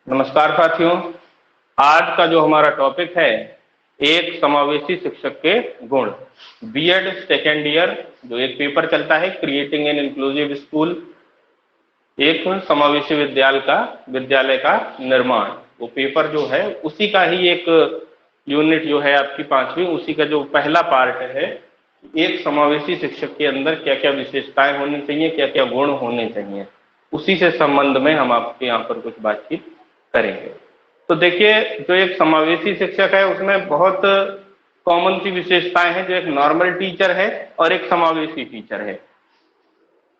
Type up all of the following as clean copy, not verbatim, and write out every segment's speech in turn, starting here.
नमस्कार साथियों। आज का जो हमारा टॉपिक है, एक समावेशी शिक्षक के गुण। बीएड सेकेंड ईयर जो एक पेपर चलता है, क्रिएटिंग एन इंक्लूसिव स्कूल, एक समावेशी विद्यालय का निर्माण, वो पेपर जो है उसी का ही एक यूनिट जो है आपकी 5वीं, उसी का जो पहला पार्ट है। एक समावेशी शिक्षक के अंदर क्या क्या विशेषताएं होनी चाहिए, क्या क्या गुण होने चाहिए, उसी से संबंध में हम आपके यहाँ पर कुछ बातचीत करेंगे। तो देखिए, जो एक समावेशी शिक्षक है उसमें बहुत कॉमन सी विशेषताएं हैं। जो एक नॉर्मल टीचर है और एक समावेशी टीचर है,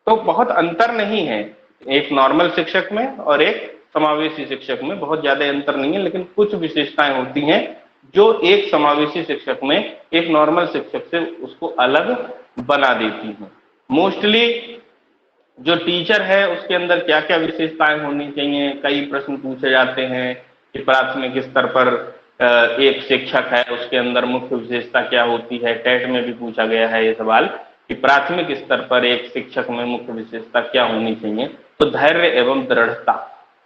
तो बहुत अंतर नहीं है एक नॉर्मल शिक्षक में और एक समावेशी शिक्षक में, बहुत ज्यादा अंतर नहीं है। लेकिन कुछ विशेषताएं होती हैं जो एक समावेशी शिक्षक में एक नॉर्मल शिक्षक से उसको अलग बना देती हैं। मोस्टली जो टीचर है उसके अंदर क्या क्या विशेषताएं होनी चाहिए, कई प्रश्न पूछे जाते हैं कि प्राथमिक स्तर पर एक शिक्षक है, उसके अंदर मुख्य विशेषता क्या होती है। टेट में भी पूछा गया है ये सवाल कि प्राथमिक स्तर पर एक शिक्षक में मुख्य विशेषता क्या होनी चाहिए। तो धैर्य एवं दृढ़ता,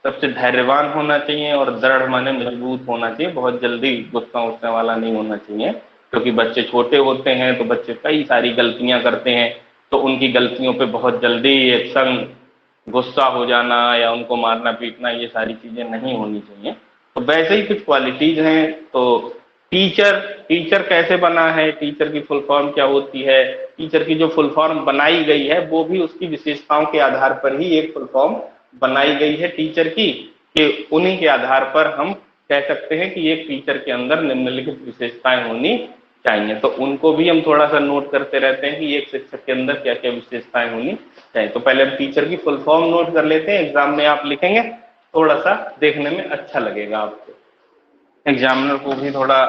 सबसे धैर्यवान होना चाहिए और दृढ़ माने मजबूत होना चाहिए। बहुत जल्दी गुस्सा उठने वाला नहीं होना चाहिए, क्योंकि बच्चे छोटे होते हैं तो बच्चे कई सारी गलतियां करते हैं, तो उनकी गलतियों पे बहुत जल्दी एक्शन, गुस्सा हो जाना या उनको मारना पीटना, ये सारी चीजें नहीं होनी चाहिए। तो वैसे ही कुछ क्वालिटीज हैं। तो टीचर कैसे बना है, टीचर की फुल फॉर्म क्या होती है, टीचर की जो फुल फॉर्म बनाई गई है वो भी उसकी विशेषताओं के आधार पर ही एक फुल फॉर्म बनाई गई है टीचर की, कि उन्हीं के आधार पर हम कह सकते हैं कि एक टीचर के अंदर निम्नलिखित विशेषताएं होनी चाहिए। तो उनको भी हम थोड़ा सा नोट करते रहते हैं कि एक शिक्षक के अंदर क्या क्या विशेषताएं होनी चाहिए। तो पहले हम टीचर की फुल फॉर्म नोट कर लेते हैं, एग्जाम में आप लिखेंगे, थोड़ा सा देखने में अच्छा लगेगा आपको, एग्जामिनर को भी थोड़ा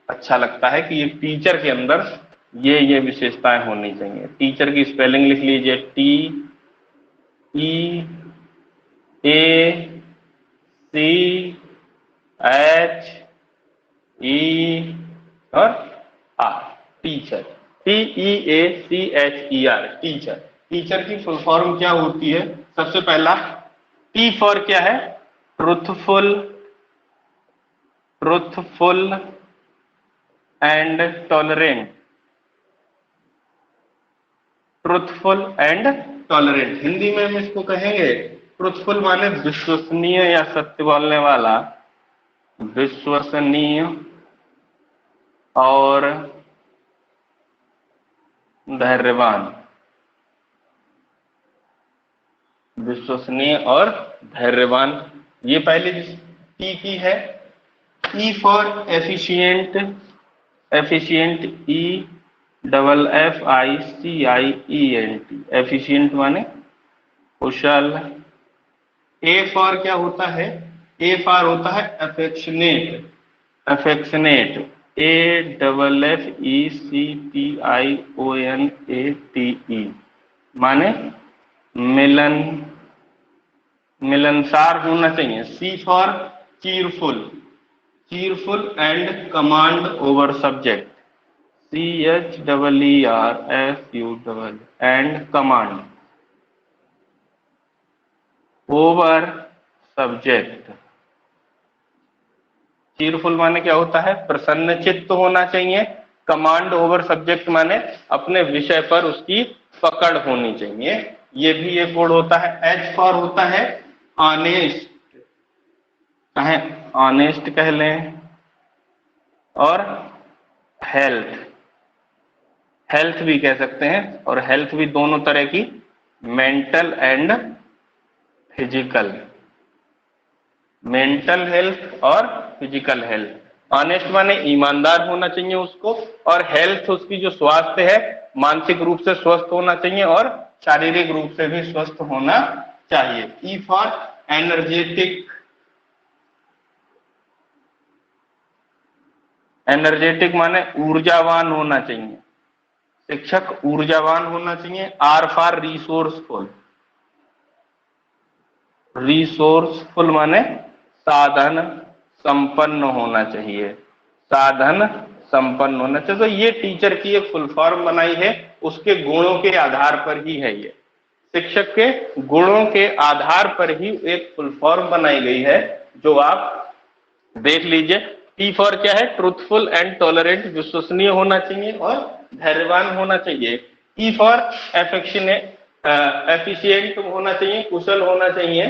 अच्छा लगता है कि एक टीचर के अंदर ये विशेषताएं होनी चाहिए। टीचर की स्पेलिंग लिख लीजिए, TEACHER और R, teacher, TEACHER, teacher. Teacher की फुल फॉर्म क्या होती है? सबसे पहला टी फॉर क्या है? Truthful and tolerant. Truthful and tolerant, Hindi में हम इसको कहेंगे ट्रुथफुल माने विश्वसनीय या सत्य बोलने वाला, विश्वसनीय और धैर्यवान, विश्वसनीय और धैर्यवान, ये पहली टी की है। E for efficient, EFFICIENT, efficient माने कुशल। ए फॉर क्या होता है? ए फॉर होता है अफेक्शनेट, AFFECTIONATE, माने मिलनसार होना चाहिए। C for cheerful and command over subject, CHEERFUL and command over subject. Cheerful माने क्या होता है? प्रसन्न चित्त होना चाहिए। कमांड ओवर सब्जेक्ट माने अपने विषय पर उसकी पकड़ होनी चाहिए, ये भी एक गुण होता है। एच फॉर होता है ऑनेस्ट, चाहे ऑनेस्ट कह लें, और हेल्थ भी कह सकते हैं, और हेल्थ भी दोनों तरह की, mental and physical, mental health और फिजिकल हेल्थ। ऑनेस्ट माने ईमानदार होना चाहिए उसको, और हेल्थ उसकी जो स्वास्थ्य है मानसिक रूप से स्वस्थ होना चाहिए और शारीरिक रूप से भी स्वस्थ होना चाहिए। ई फॉर एनर्जेटिक, एनर्जेटिक माने ऊर्जावान होना चाहिए, शिक्षक ऊर्जावान होना चाहिए। आर फॉर रिसोर्सफुल माने साधन संपन्न होना चाहिए, साधन संपन्न होना चाहिए। तो ये टीचर की एक फुल फॉर्म बनाई है, उसके गुणों के आधार पर ही है। ये शिक्षक के गुणों के आधार पर ही एक फुल फॉर्म बनाई गई है, जो आप देख लीजिए। टी फॉर क्या है? ट्रूथफुल एंड टॉलरेंट, विश्वसनीय होना चाहिए और धैर्यवान होना चाहिए। ई फॉर एफेक्शनेट, एफिशिएंट होना चाहिए, कुशल होना चाहिए।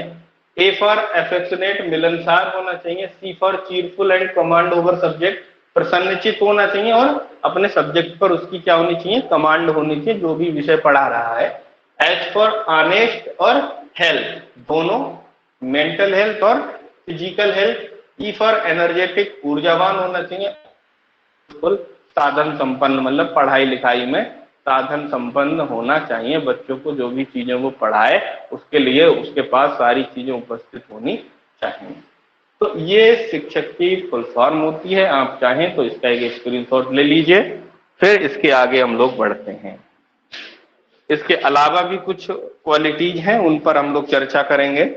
ए फॉर एफेक्शनेट, मिलनसार होना चाहिए। C for cheerful and command over subject, प्रसन्नचित होना चाहिए और अपने सब्जेक्ट पर उसकी क्या होनी चाहिए? कमांड होनी चाहिए, जो भी विषय पढ़ा रहा है। एच फॉर ऑनेस्ट और हेल्थ, दोनों मेंटल हेल्थ और physical health. E for energetic, ऊर्जावान होना चाहिए। साधन संपन्न, मतलब पढ़ाई लिखाई में साधन संपन्न होना चाहिए। बच्चों को जो भी चीजें वो पढ़ाए उसके लिए उसके पास सारी चीजें उपस्थित होनी चाहिए। तो ये शिक्षक की फुल फॉर्म होती है। आप चाहें तो इसका एक स्क्रीनशॉट ले लीजिए, फिर इसके आगे हम लोग बढ़ते हैं। इसके अलावा भी कुछ क्वालिटीज हैं, उन पर हम लोग चर्चा करेंगे।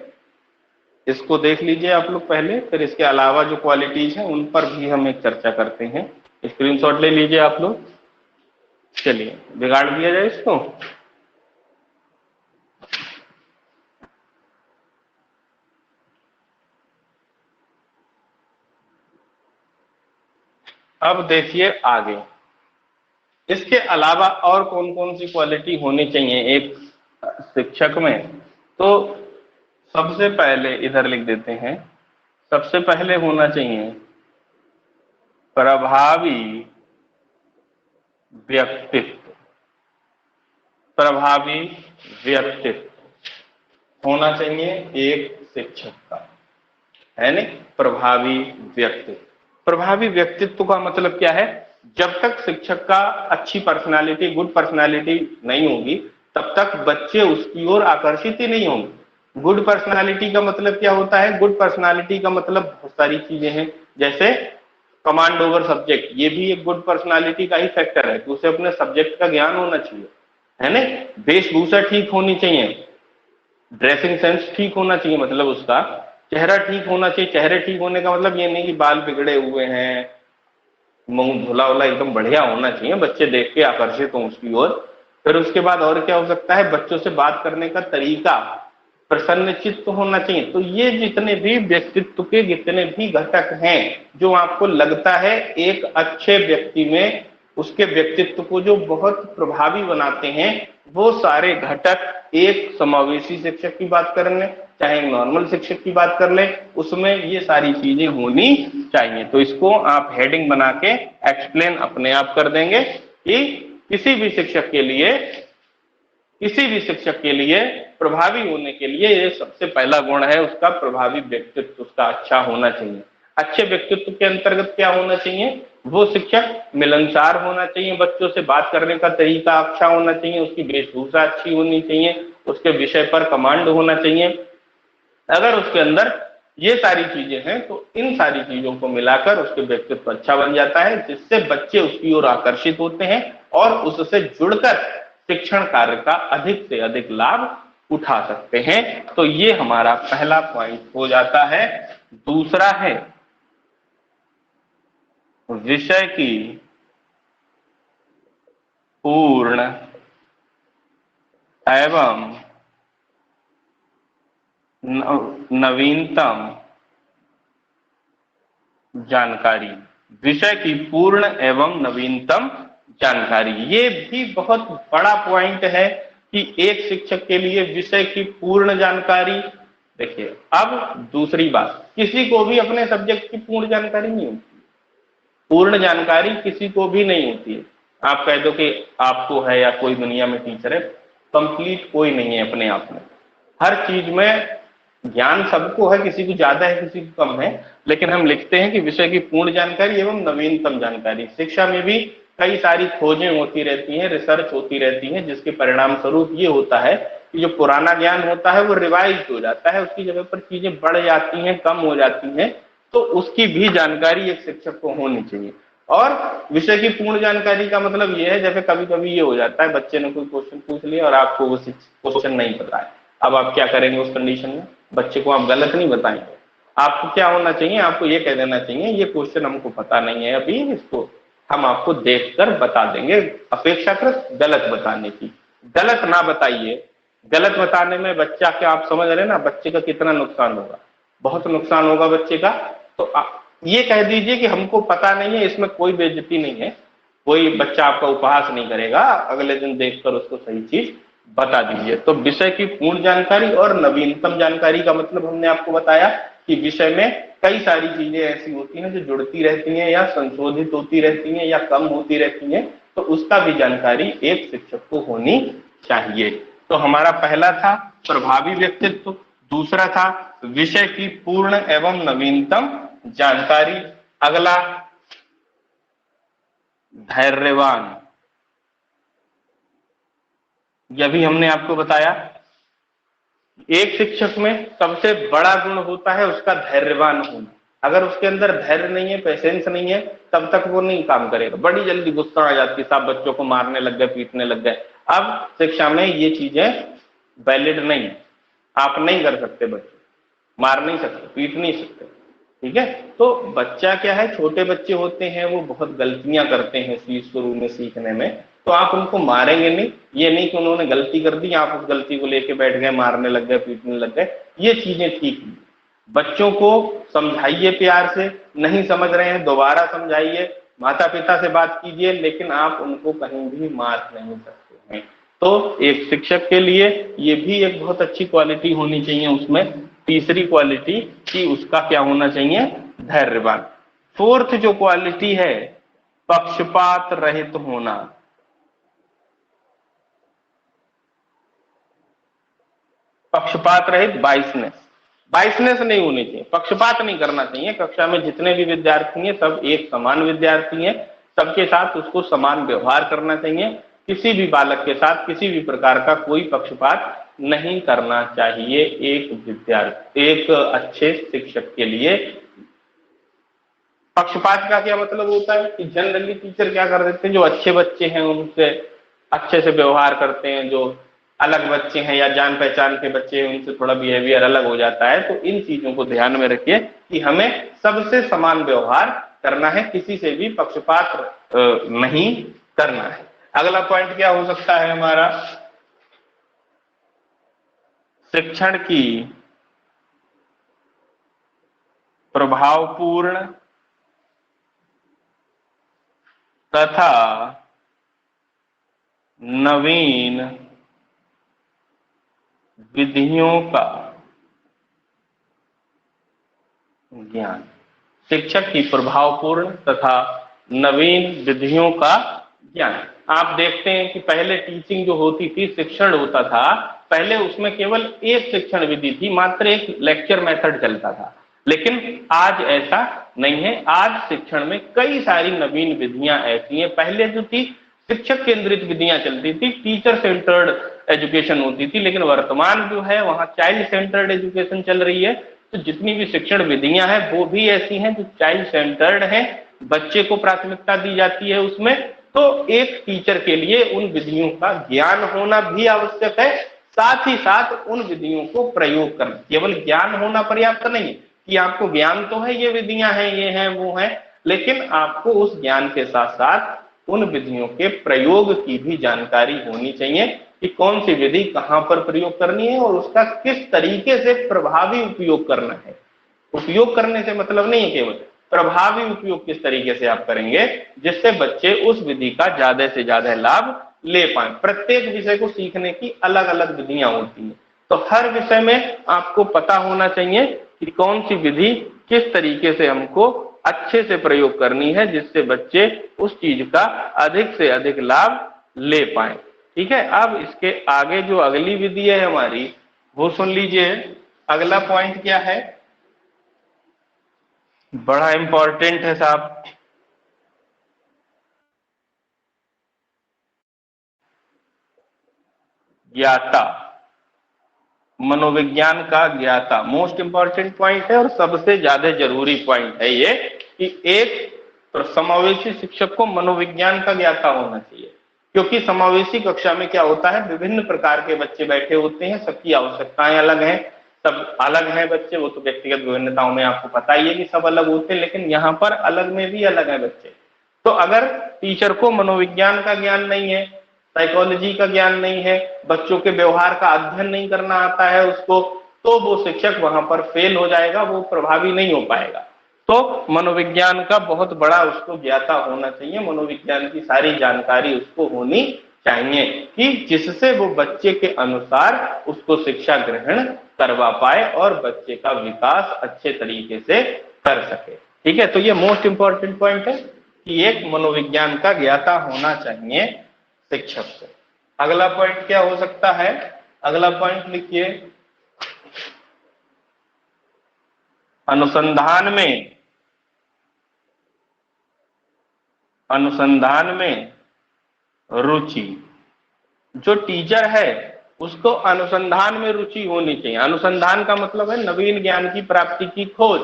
इसको देख लीजिए आप लोग पहले, फिर इसके अलावा जो क्वालिटीज हैं उन पर भी हम एक चर्चा करते हैं। स्क्रीनशॉट ले लीजिए आप लोग। चलिए बिगाड़ दिया जाए इसको। अब देखिए आगे, इसके अलावा और कौन कौन सी क्वालिटी होनी चाहिए एक शिक्षक में। तो सबसे पहले इधर लिख देते हैं, सबसे पहले होना चाहिए प्रभावी व्यक्तित्व। प्रभावी व्यक्तित्व होना चाहिए एक शिक्षक का, है नहीं? प्रभावी व्यक्तित्व। प्रभावी व्यक्तित्व का मतलब क्या है? जब तक शिक्षक का अच्छी पर्सनालिटी, गुड पर्सनालिटी नहीं होगी, तब तक बच्चे उसकी ओर आकर्षित ही नहीं होंगे। गुड पर्सनालिटी का मतलब क्या होता है? गुड पर्सनालिटी का मतलब बहुत सारी चीजें हैं, जैसे कमांड ओवर सब्जेक्ट, ये भी एक गुड पर्सनालिटी का ही फैक्टर है कि उसे अपने सब्जेक्ट का ज्ञान होना चाहिए, है ना? वेशभूषा ठीक होनी चाहिए, ड्रेसिंग सेंस ठीक होना चाहिए, मतलब उसका चेहरा ठीक होना चाहिए। चेहरे ठीक होने का मतलब ये नहीं कि बाल बिगड़े हुए हैं, मुंह धुला उला एकदम बढ़िया होना चाहिए, बच्चे देख के आकर्षित हों उसकी ओर। फिर उसके बाद और क्या हो सकता है? बच्चों से बात करने का तरीका प्रसन्नचित्त होना चाहिए। तो ये जितने भी व्यक्तित्व के जितने भी घटक हैं, जो आपको लगता है एक अच्छे व्यक्ति में, उसके व्यक्तित्व को जो बहुत प्रभावी बनाते हैं, वो सारे घटक एक समावेशी शिक्षक की बात कर लें, चाहे एक नॉर्मल शिक्षक की बात कर लें, उसमें ये सारी चीजें होनी चाहिए। तो इसको आप हेडिंग बना के एक्सप्लेन अपने आप कर देंगे कि किसी भी शिक्षक के लिए, किसी भी शिक्षक के लिए प्रभावी होने के लिए ये सबसे पहला गुण है उसका, प्रभावी व्यक्तित्व उसका अच्छा होना चाहिए। अच्छे व्यक्तित्व के अंतर्गत क्या होना चाहिए? वो शिक्षक मिलनसार होना चाहिए, बच्चों से बात करने का तरीका अच्छा होना चाहिए, उसकी वेशभूषा अच्छी होनी चाहिए, उसके विषय पर कमांड होना चाहिए। अगर उसके अंदर ये सारी चीजें हैं तो इन सारी चीजों को मिलाकर उसके व्यक्तित्व अच्छा बन जाता है, जिससे बच्चे उसकी ओर आकर्षित होते हैं और उससे जुड़कर शिक्षण कार्य का अधिक से अधिक लाभ उठा सकते हैं। तो ये हमारा पहला पॉइंट हो जाता है। दूसरा है विषय की पूर्ण एवं नवीनतम जानकारी। विषय की पूर्ण एवं नवीनतम जानकारी, ये भी बहुत बड़ा पॉइंट है कि एक शिक्षक के लिए विषय की पूर्ण जानकारी। देखिए अब दूसरी बात, किसी को भी अपने सब्जेक्ट की पूर्ण जानकारी नहीं होती, पूर्ण जानकारी किसी को भी नहीं होती है। आप कह दो कि आपको है या कोई दुनिया में टीचर है, कंप्लीट कोई नहीं है अपने आप में। हर चीज में ज्ञान सबको है, किसी को ज्यादा है किसी को कम है, लेकिन हम लिखते हैं कि विषय की पूर्ण जानकारी एवं नवीनतम जानकारी। शिक्षा में भी कई सारी खोजें होती रहती हैं, रिसर्च होती रहती है, जिसके परिणाम स्वरूप ये होता है कि जो पुराना ज्ञान होता है वो रिवाइज हो जाता है, उसकी जगह पर चीजें बढ़ जाती हैं, कम हो जाती हैं। तो उसकी भी जानकारी एक शिक्षक को होनी चाहिए। और विषय की पूर्ण जानकारी का मतलब ये है, जैसे कभी कभी ये हो जाता है बच्चे ने कोई क्वेश्चन पूछ लिया और आपको वो क्वेश्चन नहीं पता है, अब आप क्या करेंगे उस कंडीशन में? बच्चे को आप गलत नहीं बताएंगे, आपको क्या होना चाहिए? आपको ये कह देना चाहिए ये क्वेश्चन हमको पता नहीं है अभी, इसको हम आपको देखकर बता देंगे, अपेक्षाकृत गलत बताने की। गलत ना बताइए। गलत बताने में बच्चा, क्या आप समझ रहे हैं ना, बच्चे का कितना नुकसान होगा? बहुत नुकसान होगा बच्चे का। तो ये कह दीजिए कि हमको पता नहीं है, इसमें कोई बेइज्जती नहीं है, कोई बच्चा आपका उपहास नहीं करेगा, अगले दिन देखकर उसको सही चीज बता दीजिए। तो विषय की पूर्ण जानकारी और नवीनतम जानकारी का मतलब हमने आपको बताया कि विषय में कई सारी चीजें ऐसी होती हैं जो जुड़ती रहती हैं या संशोधित होती रहती हैं या कम होती रहती हैं, तो उसका भी जानकारी एक शिक्षक को होनी चाहिए। तो हमारा पहला था प्रभावी व्यक्तित्व, दूसरा था विषय की पूर्ण एवं नवीनतम जानकारी, अगला धैर्यवान, यह भी हमने आपको बताया। एक शिक्षक में सबसे बड़ा गुण होता है उसका धैर्यवान होना। अगर उसके अंदर धैर्य नहीं है, पेशेंस नहीं है, तब तक वो नहीं काम करेगा, बड़ी जल्दी गुस्सा आ जाती है, सब बच्चों को मारने लग गए, पीटने लग गए। अब शिक्षा में ये चीजें वैलिड नहीं है, आप नहीं कर सकते, बच्चे मार नहीं सकते, पीट नहीं सकते, ठीक है। तो बच्चा क्या है, छोटे बच्चे होते हैं, वो बहुत गलतियां करते हैं शुरू में सीखने में, तो आप उनको मारेंगे नहीं, ये नहीं कि उन्होंने गलती कर दी आप उस गलती को लेके बैठ गए, मारने लग गए, पीटने लग गए, ये चीजें ठीक नहीं। बच्चों को समझाइए प्यार से, नहीं समझ रहे हैं दोबारा समझाइए, माता पिता से बात कीजिए, लेकिन आप उनको कहीं भी मार नहीं सकते हैं। तो एक शिक्षक के लिए ये भी एक बहुत अच्छी क्वालिटी होनी चाहिए उसमें, तीसरी क्वालिटी कि उसका क्या होना चाहिए, धैर्यवान। फोर्थ जो क्वालिटी है, पक्षपात रहित होना। पक्षपात रहित, बाइसनेस नहीं होनी चाहिए, पक्षपात नहीं करना चाहिए। कक्षा में जितने भी विद्यार्थी हैं सब एक समान विद्यार्थी हैं, सबके साथ उसको समान व्यवहार करना चाहिए, किसी भी बालक के साथ किसी भी प्रकार का कोई पक्षपात नहीं करना चाहिए एक अच्छे शिक्षक के लिए। पक्षपात का क्या मतलब होता है कि जनरली टीचर क्या कर देते हैं, जो अच्छे बच्चे हैं उनसे अच्छे से व्यवहार करते हैं, जो अलग बच्चे हैं या जान पहचान के बच्चे हैं उनसे थोड़ा बिहेवियर अलग हो जाता है। तो इन चीजों को ध्यान में रखिए कि हमें सबसे समान व्यवहार करना है, किसी से भी पक्षपात नहीं करना है। अगला पॉइंट क्या हो सकता है हमारा, शिक्षण की प्रभावपूर्ण तथा नवीन विधियों का ज्ञान। शिक्षक की प्रभावपूर्ण तथा नवीन विधियों का ज्ञान। आप देखते हैं कि पहले टीचिंग जो होती थी, शिक्षण होता था, पहले उसमें केवल एक शिक्षण विधि थी, मात्र एक लेक्चर मेथड चलता था। लेकिन आज ऐसा नहीं है, आज शिक्षण में कई सारी नवीन विधियां ऐसी हैं। पहले जो थी शिक्षक केंद्रित विधियां चलती थी, टीचर सेंटर्ड एजुकेशन होती थी, लेकिन वर्तमान जो है वहां चाइल्ड सेंटर्ड एजुकेशन चल रही है। तो जितनी भी शिक्षण विधियां हैं वो भी ऐसी हैं जो चाइल्ड सेंटर्ड हैं, बच्चे को प्राथमिकता दी जाती है उसमें। तो एक टीचर के लिए उन विधियों का ज्ञान होना भी आवश्यक है, साथ ही साथ उन विधियों को प्रयोग करना। केवल ज्ञान होना पर्याप्त नहीं है कि आपको ज्ञान तो है, ये विधियां हैं, ये हैं, वो हैं, लेकिन आपको उस ज्ञान के साथ साथ उन विधियों के प्रयोग की भी जानकारी होनी चाहिए कि कौन सी विधि कहां पर प्रयोग करनी है और उसका किस तरीके से प्रभावी उपयोग करना है। उपयोग करने से मतलब नहीं है, केवल प्रभावी उपयोग किस तरीके से आप करेंगे जिससे बच्चे उस विधि का ज्यादा से ज्यादा लाभ ले पाए। प्रत्येक विषय को सीखने की अलग अलग विधियां होती हैं, तो हर विषय में आपको पता होना चाहिए कि कौन सी विधि किस तरीके से हमको अच्छे से प्रयोग करनी है जिससे बच्चे उस चीज का अधिक से अधिक लाभ ले पाए। ठीक है, अब इसके आगे जो अगली विधि है हमारी वो सुन लीजिए। अगला पॉइंट क्या है, बड़ा इंपॉर्टेंट है साहब, ज्ञाता, मनोविज्ञान का ज्ञाता। मोस्ट इंपॉर्टेंट पॉइंट है और सबसे ज्यादा जरूरी पॉइंट है ये कि एक समावेशी शिक्षक को मनोविज्ञान का ज्ञाता होना चाहिए। क्योंकि समावेशी कक्षा में क्या होता है, विभिन्न प्रकार के बच्चे बैठे होते हैं, सबकी आवश्यकताएं अलग हैं, सब अलग हैं बच्चे। वो तो व्यक्तिगत विभिन्नताओं में आपको पता ही है कि सब अलग होते हैं, लेकिन यहाँ पर अलग में भी अलग है बच्चे। तो अगर टीचर को मनोविज्ञान का ज्ञान नहीं है, साइकोलॉजी का ज्ञान नहीं है, बच्चों के व्यवहार का अध्ययन नहीं करना आता है उसको, तो वो शिक्षक वहां पर फेल हो जाएगा, वो प्रभावी नहीं हो पाएगा। तो मनोविज्ञान का बहुत बड़ा उसको ज्ञाता होना चाहिए, मनोविज्ञान की सारी जानकारी उसको होनी चाहिए कि जिससे वो बच्चे के अनुसार उसको शिक्षा ग्रहण करवा पाए और बच्चे का विकास अच्छे तरीके से कर सके। ठीक है, तो ये मोस्ट इंपॉर्टेंट पॉइंट है कि एक मनोविज्ञान का ज्ञाता होना चाहिए शिक्षक को। अगला पॉइंट क्या हो सकता है? अगला पॉइंट लिखिए, अनुसंधान में रुचि। जो टीचर है उसको अनुसंधान में रुचि होनी चाहिए। अनुसंधान का मतलब है नवीन ज्ञान की प्राप्ति की खोज,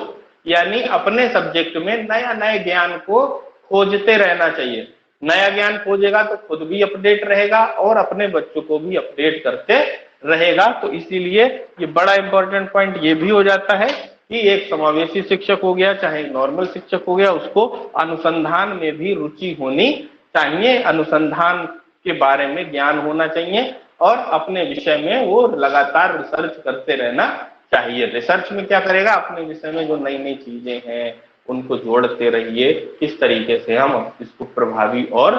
यानी अपने सब्जेक्ट में नया नए ज्ञान को खोजते रहना चाहिए। नया ज्ञान खोजेगा तो खुद भी अपडेट रहेगा और अपने बच्चों को भी अपडेट करते रहेगा। तो इसीलिए ये बड़ा इंपॉर्टेंट पॉइंट ये भी हो जाता है कि एक समावेशी शिक्षक हो गया चाहे नॉर्मल शिक्षक हो गया, उसको अनुसंधान में भी रुचि होनी चाहिए, अनुसंधान के बारे में ज्ञान होना चाहिए और अपने विषय में वो लगातार रिसर्च करते रहना चाहिए। रिसर्च में क्या करेगा? अपने विषय में जो नई नई चीजें हैं उनको जोड़ते रहिए, किस तरीके से हम इसको प्रभावी और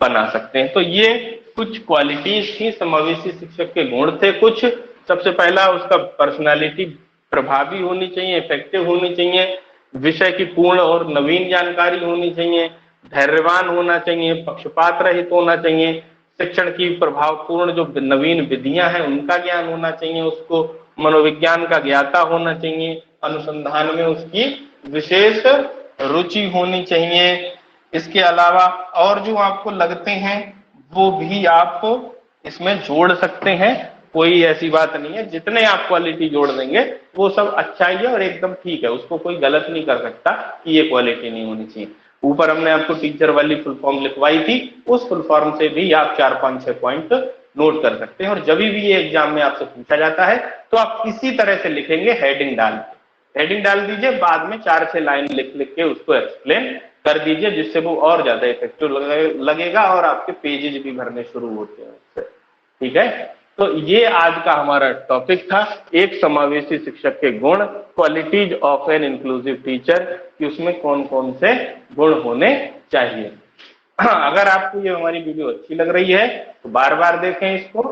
बना सकते हैं। तो ये कुछ क्वालिटीज थी, समावेशी शिक्षक के गुण थे कुछ। सबसे पहला उसका पर्सनालिटी प्रभावी होनी चाहिए, इफेक्टिव होनी चाहिए, विषय की पूर्ण और नवीन जानकारी होनी चाहिए, धैर्यवान होना चाहिए, पक्षपात रहित होना चाहिए, शिक्षण की प्रभावपूर्ण जो नवीन विधियां हैं उनका ज्ञान होना चाहिए, उसको मनोविज्ञान का ज्ञाता होना चाहिए, अनुसंधान में उसकी विशेष रुचि होनी चाहिए। इसके अलावा और जो आपको लगते हैं वो भी आप इसमें जोड़ सकते हैं, कोई ऐसी बात नहीं है। जितने आप क्वालिटी जोड़ देंगे वो सब अच्छा ही है और एकदम ठीक है, उसको कोई गलत नहीं कर सकता कि ये क्वालिटी नहीं होनी चाहिए। ऊपर हमने आपको टीचर वाली फुल फॉर्म लिखवाई थी, उस फुल फॉर्म से भी आप 4-5-6 पॉइंट नोट कर सकते हैं। और जब भी ये एग्जाम में आपसे पूछा जाता है तो आप किसी तरह से लिखेंगे, हेडिंग डाल दीजिए, बाद में 4-6 लाइन लिख लिख के उसको एक्सप्लेन कर दीजिए, जिससे वो और ज्यादा इफेक्टिव लगेगा और आपके पेजेज भी भरने शुरू होते हैं उससे। ठीक है, तो ये आज का हमारा टॉपिक था, एक समावेशी शिक्षक के गुण, qualities of an inclusive teacher, कि उसमें कौन कौन से गुण होने चाहिए। अगर आपको ये हमारी वीडियो अच्छी लग रही है तो बार बार देखें इसको,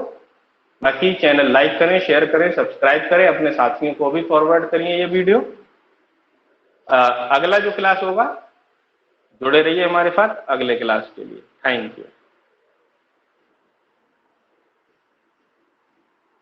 बाकी चैनल लाइक करें, शेयर करें, सब्सक्राइब करें, अपने साथियों को भी फॉरवर्ड करिए ये वीडियो। अगला जो क्लास होगा जुड़े रहिए हमारे साथ अगले क्लास के लिए। Thank you.